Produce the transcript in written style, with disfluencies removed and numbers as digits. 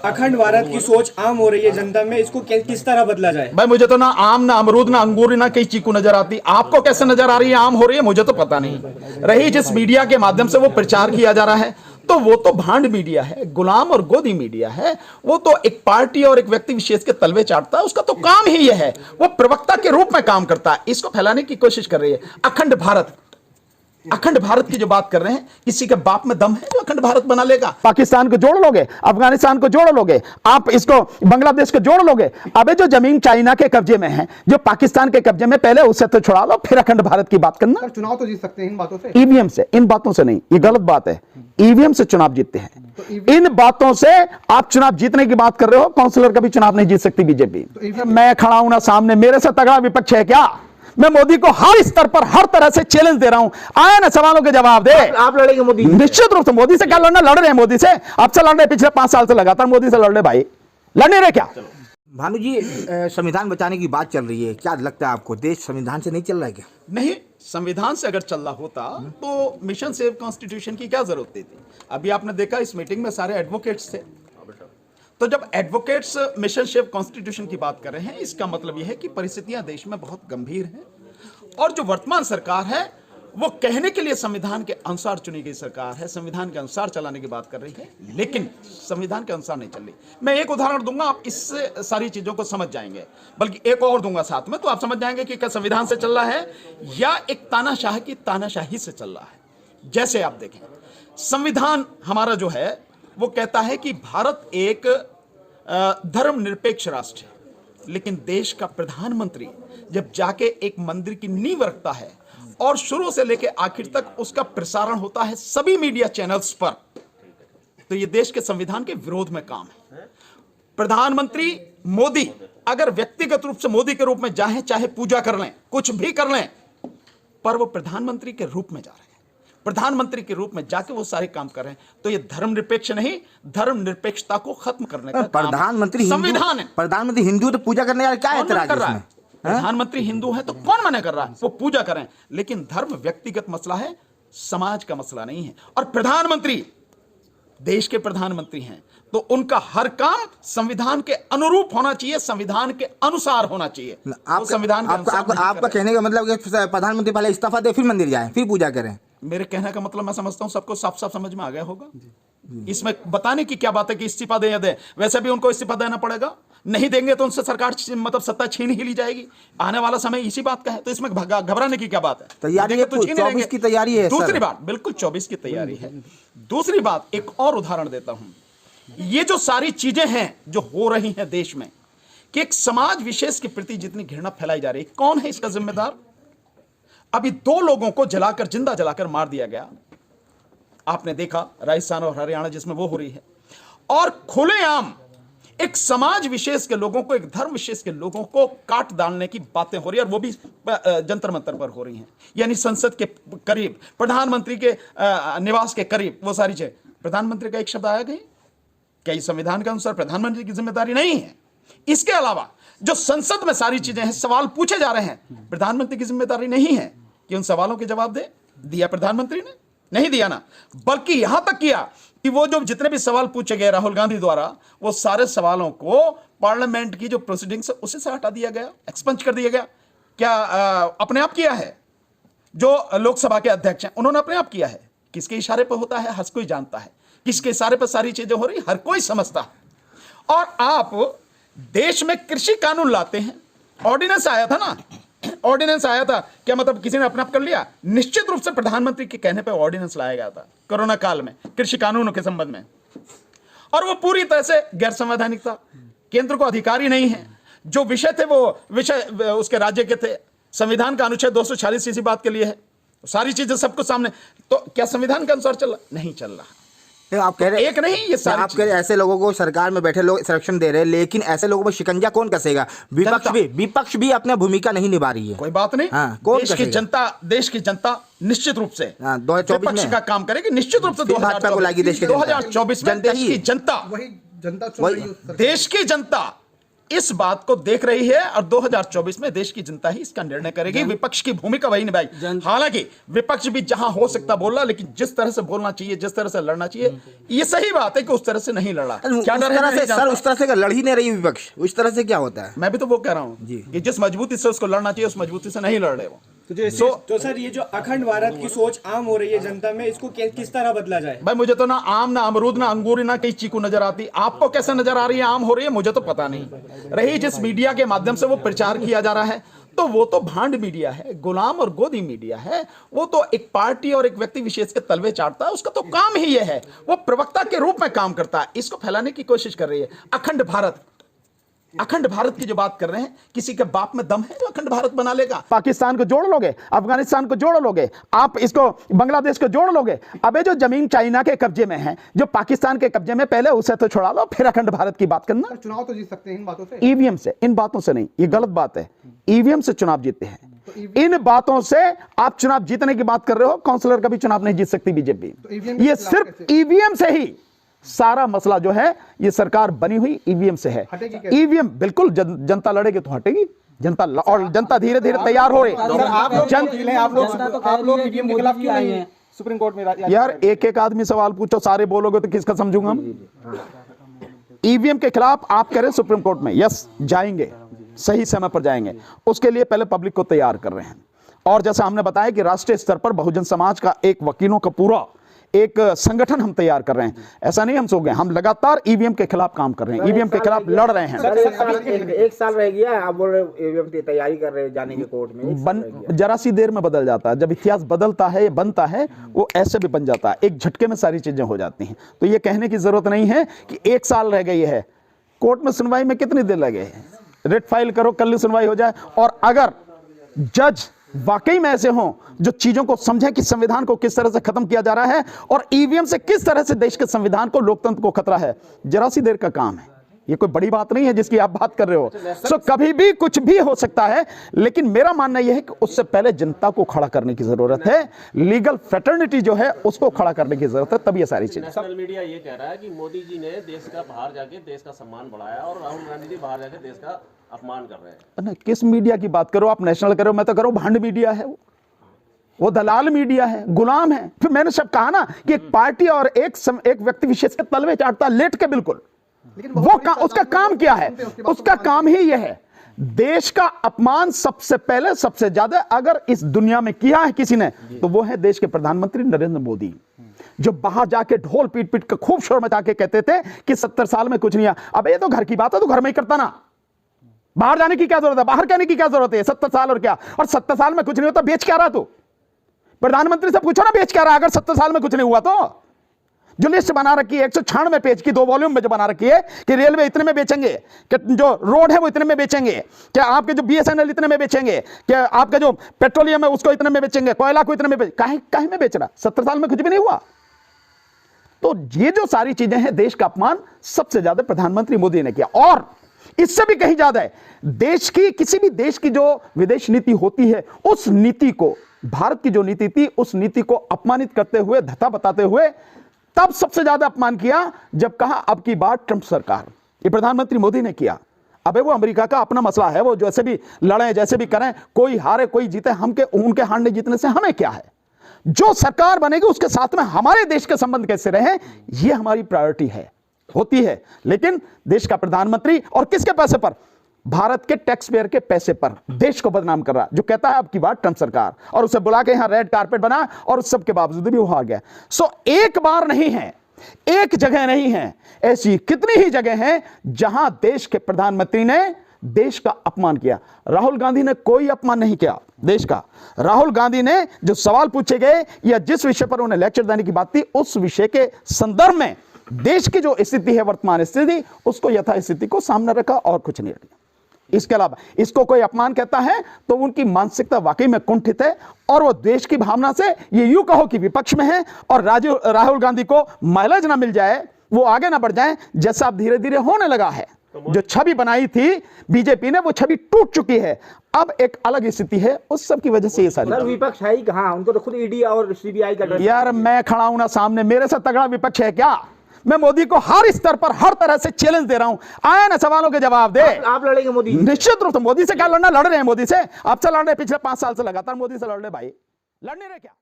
अखंड भारत की सोच आम हो रही है जनता में, इसको किस तरह बदला जाए? भाई मुझे तो ना आम, ना अमरूद, ना अंगूर, ना कई चीकू नजर आती। आपको कैसे नजर आ रही है, आम हो रही है? मुझे तो पता नहीं। रही जिस मीडिया के माध्यम से वो प्रचार किया जा रहा है, तो वो तो भांड मीडिया है, गुलाम और गोदी मीडिया है। वो तो एक पार्टी और एक व्यक्ति विशेष के तलवे चाटता है। उसका तो काम ही यह है, वो प्रवक्ता के रूप में काम करता है। इसको फैलाने की कोशिश कर रही है। अखंड भारत, अखंड भारत की जो बात कर रहे हैं, किसी के बाप में दम है जो अखंड भारत बना लेगा? पाकिस्तान को जोड़ लोगे, अफगानिस्तान को जोड़ लोगे, आप इसको बांग्लादेश को जोड़ लोगे। अबे जो जमीन चाइना के कब्जे में है, जो पाकिस्तान के कब्जे में, पहले उससे तो छुड़ा लो, फिर अखंड भारत की बात करना। चुनाव तो जीत सकते हैं इन बातों से, ईवीएम से, इन बातों से नहीं। ये गलत बात है। ईवीएम से चुनाव जीतते हैं, तो इन बातों से आप चुनाव जीतने की बात कर रहे हो। काउंसलर का भी चुनाव नहीं जीत सकती बीजेपी। मैं खड़ा हूं ना सामने, मेरे से तगड़ा विपक्ष है क्या? मैं मोदी को हर स्तर पर हर तरह से चैलेंज दे रहा हूं। आए ना सवालों के जवाब दे। आप लड़ेंगे मोदी? निश्चित रूप से। मोदी से क्या लड़ना? लड़ रहे हैं मोदी से। अब से लड़ रहे, पिछले 5 साल से लगातार मोदी से लड़ रहे। भाई लड़ने रहे क्या? भानु जी, संविधान बचाने की बात चल रही है, क्या लगता है आपको देश संविधान से नहीं चल रहा है क्या? नहीं, संविधान से अगर चल रहा होता तो मिशन सेव कॉन्स्टिट्यूशन की क्या जरूरत थी? अभी आपने देखा इस मीटिंग में सारे एडवोकेट्स थे। तो जब एडवोकेट्स मिशन सेव कॉन्स्टिट्यूशन की बात कर रहे हैं, इसका मतलब यह है कि परिस्थितियां देश में बहुत गंभीर हैं और जो वर्तमान सरकार है वो कहने के लिए संविधान के अनुसार चुनी गई सरकार है, संविधान के अनुसार चलाने की बात कर रही है, लेकिन संविधान के अनुसार नहीं चल रही। मैं एक उदाहरण दूंगा, आप इससे सारी चीजों को समझ जाएंगे। बल्कि एक और दूंगा साथ में, तो आप समझ जाएंगे कि क्या संविधान से चल रहा है या एक तानाशाह की तानाशाही से चल रहा है। जैसे आप देखें, संविधान हमारा जो है वो कहता है कि भारत एक धर्मनिरपेक्ष राष्ट्र है, लेकिन देश का प्रधानमंत्री जब जाके एक मंदिर की नींव रखता है और शुरू से लेकर आखिर तक उसका प्रसारण होता है सभी मीडिया चैनल्स पर, तो यह देश के संविधान के विरोध में काम है। प्रधानमंत्री मोदी अगर व्यक्तिगत रूप से मोदी के रूप में जाए, चाहे पूजा कर लें, कुछ भी कर लें, पर वो प्रधानमंत्री के रूप में जा रहे हैं, प्रधानमंत्री के रूप में जाके वो सारे काम कर रहे हैं, तो ये धर्मनिरपेक्ष नहीं, धर्मनिरपेक्षता को खत्म करने का प्रधानमंत्री संविधान है। प्रधानमंत्री हिंदू तो पूजा करने का क्या ऐतराज है इसमें? प्रधानमंत्री हिंदू है तो कौन मना कर रहा है? वो पूजा करें, लेकिन धर्म व्यक्तिगत मसला है, समाज का मसला नहीं है। और प्रधानमंत्री देश के प्रधानमंत्री हैं तो उनका हर काम संविधान के अनुरूप होना चाहिए, संविधान के अनुसार होना चाहिए। संविधान आपका कहने का मतलब कि प्रधानमंत्री पहले इस्तीफा दे, फिर मंदिर जाए, फिर पूजा करें? मेरे कहने का मतलब मैं समझता हूं सबको साफ साफ समझ में आ गया होगा। इसमें बताने की क्या बात है कि इस्तीफा दे या दे? वैसे भी उनको इस्तीफा देना पड़ेगा, नहीं देंगे तो उनसे सरकार मतलब सत्ता छीन ही ली जाएगी। आने वाला समय इसी बात का है, तो इसमें घबराने की क्या बात है? तैयारी है, 24 की तैयारी है। दूसरी बात, बिल्कुल 24 की तैयारी है। दूसरी बात, एक और उदाहरण देता हूं। ये जो सारी चीजें हैं जो हो रही हैं देश में, कि एक समाज विशेष के प्रति जितनी घृणा फैलाई जा रही है, कौन है इसका जिम्मेदार? अभी 2 लोगों को जलाकर, जिंदा जलाकर मार दिया गया। आपने देखा राजस्थान और हरियाणा जिसमें वो हो रही है। और खुलेआम एक समाज विशेष के लोगों को, एक धर्म विशेष के लोगों को काट डालने की बातें हो रही है, और वो भी जंतर मंतर पर हो रही हैं, यानी संसद के करीब, प्रधानमंत्री के निवास के करीब, वो सारी चीजें। प्रधानमंत्री का एक शब्द आया गई क्या? संविधान के अनुसार प्रधानमंत्री की जिम्मेदारी नहीं है। इसके अलावा जो संसद में सारी चीजें हैं, सवाल पूछे जा रहे हैं, प्रधानमंत्री की जिम्मेदारी नहीं है कि उन सवालों के जवाब दे। दिया प्रधानमंत्री ने? नहीं दिया ना। बल्कि यहां तक किया कि वो जो जितने भी सवाल पूछे गए राहुल गांधी द्वारा, वो सारे सवालों को पार्लियामेंट की जो प्रोसीडिंग्स है उसी से हटा दिया गया, एक्सपंज कर दिया गया। क्या अपने आप किया है? जो लोकसभा के अध्यक्ष हैं उन्होंने अपने आप किया है। किसके इशारे पर होता है हर कोई जानता है, किसके इशारे पर सारी चीजें हो रही हर कोई समझता है। और आप देश में कृषि कानून लाते हैं, ऑर्डिनेंस आया था ना, ऑर्डिनेंस आया था, क्या मतलब किसी ने अपने आप कर लिया? निश्चित रूप से प्रधानमंत्री के कहने पर ऑर्डिनेंस लाया गया था कोरोना काल में कृषि कानूनों के संबंध में, और वो पूरी तरह से गैर संवैधानिक था। केंद्र को अधिकारी नहीं है, जो विषय थे वो विषय उसके राज्य के थे। संविधान का अनुच्छेद 246 इसी बात के लिए है, सारी चीजें सबको सामने। तो क्या संविधान के अनुसार चल रहा? नहीं चल रहा। आप कह रहे एक नहीं, ये आप कह रहे ऐसे लोगों को सरकार में बैठे लोग संरक्षण दे रहे हैं, लेकिन ऐसे लोगों पर शिकंजा कौन कसेगा? विपक्ष भी अपना भूमिका नहीं निभा रही है। कोई बात नहीं। कौन देश की जनता निश्चित रूप से 2024 का काम करेगी, निश्चित रूप से 2024 में देश की जनता, देश की जनता इस बात को देख रही है और 2024 में देश की जनता ही इसका निर्णय करेगी। विपक्ष की भूमिका वही निभाई। हालांकि विपक्ष भी जहां हो सकता बोल रहा, लेकिन जिस तरह से बोलना चाहिए, जिस तरह से लड़ना चाहिए, ये सही बात है कि उस तरह से नहीं लड़ा। क्या डर है सर? उस तरह से लड़ ही नहीं रही विपक्ष, उस तरह से क्या होता है? मैं भी तो वो कह रहा हूं कि जिस मजबूती से उसको लड़ना चाहिए उस मजबूती से नहीं लड़ रहे वो। तो सर ये जो अखंड भारत की सोच आम हो रही है जनता में, इसको किस तरह बदला जाए? भाई मुझे तो ना आम, ना अमरूद, ना अंगूर, ना कई चीकू नजर आती। आपको कैसे नजर आ रही है आम हो रही है, मुझे तो पता नहीं। रही जिस मीडिया के माध्यम से वो प्रचार किया जा रहा है, तो वो तो भांड मीडिया है, गुलाम और गोदी मीडिया है। वो तो एक पार्टी और एक व्यक्ति विशेष के तलवे चाटता है। उसका तो काम ही ये है, वो प्रवक्ता के रूप में काम करता है। इसको फैलाने की कोशिश कर रही है। अखंड भारत, अखंड भारत की जो बात कर रहे हैं, किसी के बाप में दम है जो अखंड भारत बना लेगा? पाकिस्तान को जोड़ लोगे, अफगानिस्तान को जोड़ लोगे, आप इसको बांग्लादेश को जोड़ लोगे। अबे जो जमीन चाइना के कब्जे में है, जो पाकिस्तान के कब्जे में, पहले उसे तो छुड़ा लो, फिर अखंड भारत की बात करना। चुनाव तो जीत सकते हैं इन बातों से, ईवीएम से, इन बातों से नहीं। ये गलत बात है। ईवीएम से चुनाव जीतते हैं, इन बातों से आप चुनाव जीतने की बात कर रहे हो। काउंसलर का भी चुनाव नहीं जीत सकती बीजेपी। ये सिर्फ ईवीएम से ही सारा मसला जो है, ये सरकार बनी हुई ईवीएम से है। ईवीएम बिल्कुल जनता लड़ेगी तो हटेगी जनता, और जनता धीरे धीरे तैयार हो रही। आप लोग ईवीएम के खिलाफ क्यों नहीं है सुप्रीम कोर्ट में? यार एक एक आदमी सवाल पूछो, सारे बोलोगे तो किसका समझूंगा हम? ईवीएम के खिलाफ आप कह रहे हैं सुप्रीम कोर्ट में, यस जाएंगे, सही समय पर जाएंगे। उसके लिए पहले पब्लिक को तैयार कर रहे हैं। और जैसा हमने बताया कि राष्ट्रीय स्तर पर बहुजन समाज का एक वकीलों का पूरा एक संगठन हम तैयार कर रहे हैं। ऐसा नहीं हम सो गए, हम लगातार ईवीएम के खिलाफ काम कर रहे हैं, ईवीएम के खिलाफ लड़ रहे हैं। एक साल रह गया, आप बोल रहे ईवीएम की तैयारी कर रहे हैं जाने के कोर्ट में। जरा सी देर में बदल जाता है। जब इतिहास बदलता है, बनता है, वो ऐसे भी बन जाता है। एक झटके में सारी चीजें हो जाती हैं। तो ये कहने की जरूरत नहीं है कि एक साल रह गई है। कोर्ट में सुनवाई में कितनी देर लगे? रेट फाइल करो, कल सुनवाई हो जाए। और अगर जज वाकई में ऐसे हों जो चीजों को समझें कि संविधान को किस तरह से खत्म किया जा रहा है और ईवीएम से किस तरह से देश के संविधान को, लोकतंत्र को खतरा है, जरा सी देर का काम है। ये कोई बड़ी बात नहीं है जिसकी आप बात कर रहे हो। सो कभी भी कुछ भी हो सकता है, लेकिन मेरा मानना यह है कि उससे पहले जनता को खड़ा करने की जरूरत है। लीगल फ्रेटर्निटी जो है उसको खड़ा करने की जरूरत है, तब ये सारी चीजें। नेशनल मीडिया ये कह रहा है कि मोदी जी ने देश का बाहर जाके देश का सम्मान बढ़ाया और राहुल गांधी जी बाहर जाके देश का अपमान कर रहे हैं। ना किस मीडिया की बात करो आप? नेशनल करो, मैं तो करो भांड मीडिया है, वो दलाल मीडिया है, गुलाम है। फिर मैंने सब कहा ना कि एक पार्टी और एक व्यक्ति विशेष के तलवे चाटता लेट के, बिल्कुल वो उसका काम क्या है? उसका काम ही यह है, देश का अपमान सबसे पहले, सबसे ज्यादा अगर इस दुनिया में किया है किसी ने, तो वो है देश के प्रधानमंत्री नरेंद्र मोदी, जो बाहर जाके ढोल पीट पीट के खूब शोर मचा के कहते थे कि 70 साल में कुछ नहीं आया। अब ये तो घर की बात है, तो घर में ही करता ना, बाहर जाने की क्या जरूरत है? बाहर कहने की क्या जरूरत है? 70 साल और क्या, और 70 साल में कुछ नहीं होता, बेच क्या रहा? तू प्रधानमंत्री से पूछो ना, बेच क्या रहा अगर 70 साल में कुछ नहीं हुआ तो? जो लिस्ट बना रखी है 196 पेज की, 2 वॉल्यूम में जो बना रखी है कि रेलवे इतने में बेचेंगे, कि जो रोड है वो इतने में बेचेंगे, कि आपके जो बीएसएनएल इतने में बेचेंगे, कि आपके जो पेट्रोलियम है उसको इतने में बेचेंगे, कोयला को इतने में काहे में बेच रहा? 70 साल में कुछ भी नहीं हुआ। तो ये जो सारी चीजें हैं, देश का अपमान सबसे ज्यादा प्रधानमंत्री मोदी ने किया। और इससे भी कहीं ज्यादा है, देश की, किसी भी देश की जो विदेश नीति होती है, उस नीति को, भारत की जो नीति थी, उस नीति को अपमानित करते हुए, धत्ता बताते हुए, तब सबसे ज्यादा अपमान किया जब कहा अब की बार ट्रंप सरकार। ये प्रधानमंत्री मोदी ने किया। अबे वो अमेरिका का अपना मसला है, वो जैसे भी लड़े, जैसे भी करें, कोई हारे कोई जीते, उनके हारने जीतने से हमें क्या है? जो सरकार बनेगी उसके साथ में हमारे देश के संबंध कैसे रहे, ये हमारी प्रायोरिटी है, होती है। लेकिन देश का प्रधानमंत्री, और किसके पैसे पर? भारत के टैक्स पेयर के पैसे पर देश को बदनाम कर रहा, जो कहता है अब की बार ट्रंप सरकार, और उसे बुला के यहां रेड कारपेट बना, और उस सब के बावजूद भी वो हार गया। सो एक बार नहीं है, एक जगह नहीं है, ऐसी कितनी ही जगह हैं जहां देश के प्रधानमंत्री ने देश का अपमान किया। राहुल गांधी ने कोई अपमान नहीं किया देश का। राहुल गांधी ने जो सवाल पूछे गए या जिस विषय पर उन्हें लेक्चर देने की बात थी, उस विषय के संदर्भ में देश की जो स्थिति है, वर्तमान स्थिति, उसको यथास्थिति को सामने रखा और कुछ नहीं रखा। इसके अलावा इसको कोई अपमान कहता है तो उनकी मानसिकता वाकई में कुंठित है, और वो देश की भावना से ये यूं कहो कि विपक्ष में है, और राहुल गांधी को माइलेज ना मिल जाए, वो आगे ना बढ़ जाए, जैसा अब धीरे धीरे होने लगा है। जो छवि बनाई थी बीजेपी ने, वो छवि टूट चुकी है। अब एक अलग स्थिति है, उस सब की वजह से ये सारी। विपक्ष है ही कहां? उनको तो खुद ईडी और सीबीआई का डर। यार मैं खड़ा हूं ना सामने, मेरे से तगड़ा विपक्ष है क्या? मैं मोदी को हर स्तर पर हर तरह से चैलेंज दे रहा हूं, आए ना सवालों के जवाब दे। आप लड़ेंगे मोदी? निश्चित रूप से। मोदी से क्या लड़ना, लड़ रहे हैं मोदी से, अब से लड़ रहे, पिछले 5 साल से लगातार मोदी से लड़ रहे भाई, लड़ नहीं रहे क्या?